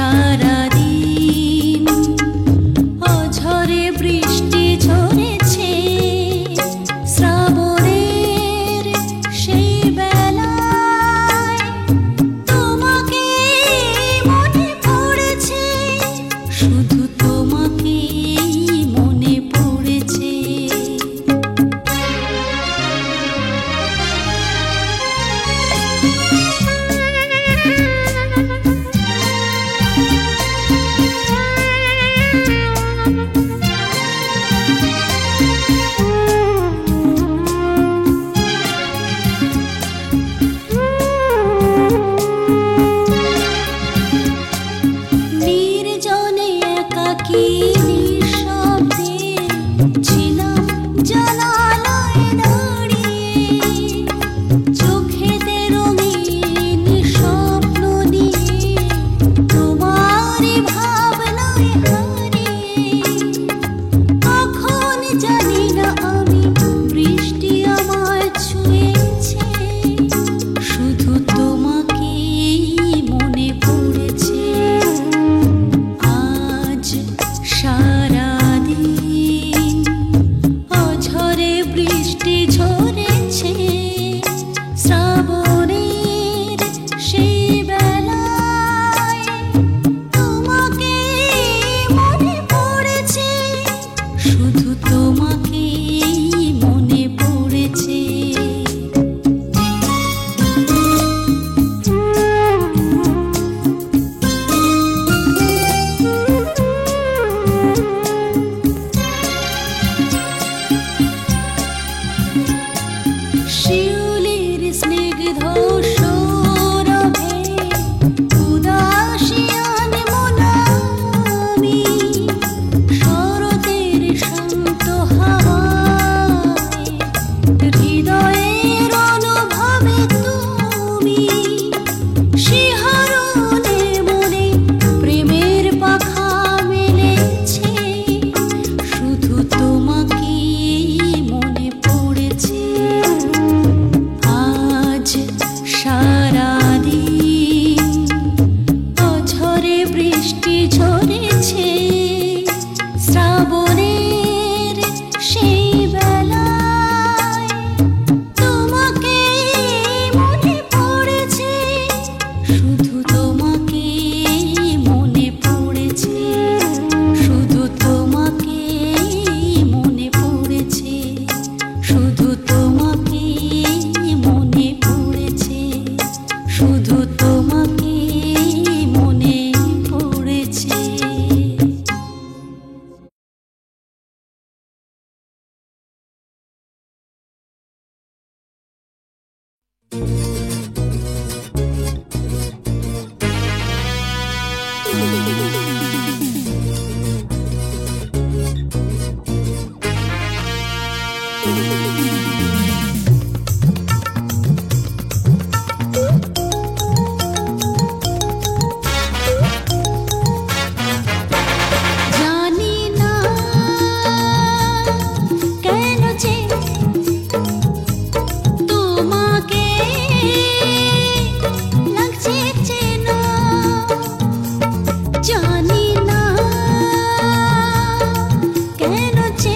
সারাদিন অঝরে বৃষ্টি ঝরেছে শ্রাবণের সেই বেলায় তোমাকে মনে পড়েছে শুধু তোমাকে মনে পড়েছে নির্জনে একাকী নিঃশব্দে ছিলাম জানালায় দাঁড়িয়ে চোখেতে রঙিন স্বপ্ন নিয়ে তোমার ভাবনায় হারিয়ে কখন জানি না আমি বৃষ্টি আমায় ছুঁয়েছে শুধু তোমাকে মনে পড়েছে আজ সারাদিন অঝরে বৃষ্টি ঝরেছে শ্রাবণের সেই বেলায় তোমাকে মনে পড়েছে শুধু তোমাকে মনে পড়েছে শিউলির স্নিগ্ধ সৌরভে উদাসীন মন আমি শরতের শান্ত হাওয়ায় হৃদয়ের অনুভবে তুমি শিহরণে মনে প্রেমের পাখা মেলেছে শুধু তোমাকে মনে পড়েছে আজ সারাদিন অঝরে বৃষ্টি ঝরেছে শ্রাবণের সেই বেলায় তোমাকে মনে পড়েছে শুধু তোমাকে মনে পড়েছে শুধু তোমাকে মনে পড়েছে শুধু তোমাকে মনে পড়েছে শুধু তোমাকে মনে পড়েছে জানি না কেন যে তোমাকে লাগছে চেনা জানি না কেন যে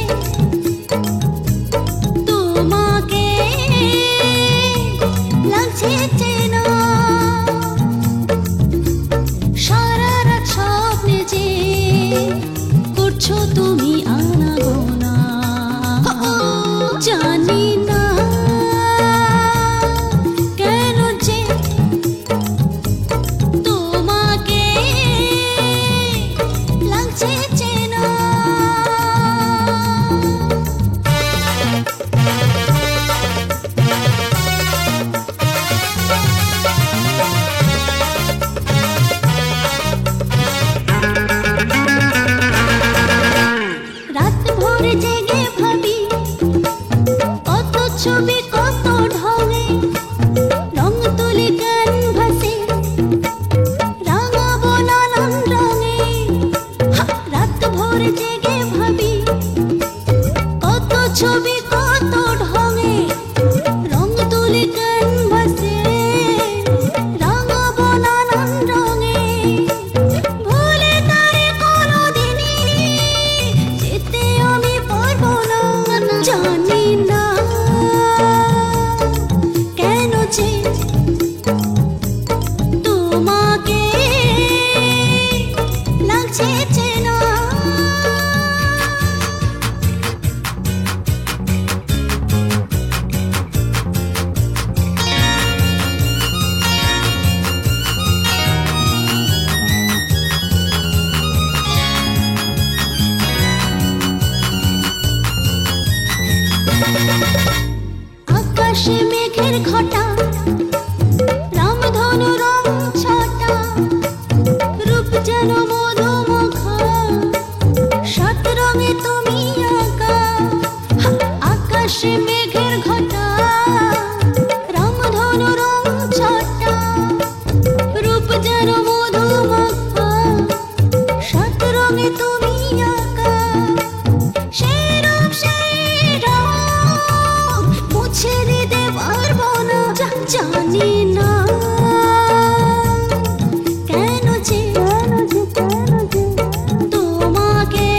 তোমাকে লাগছে চেনা সারা রাত স্বপ্নে যে করছো তুমি আনাগোনা জানি না কেন যে তোমাকে লাগছে চেনা লাগছে চেনা। আকাশে মেঘের ঘটা, রামধনু রং ছটা, রূপ যেন মধুমুখা, সাত রঙে তুমি আঁকা। আকাশে মেঘের ঘটা, রামধনু রং ছটা, রূপ যেন মধুমুখা, সাত রঙে তুমি আঁকা। সেই রূপ সেই রং মুছে দিতে পারবো না, জানি না কেন যে তোমাকে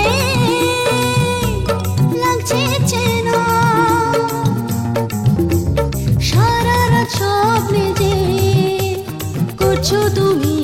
লাগছে চেনা। সারা রাত স্বপ্নে যে করছো তুমি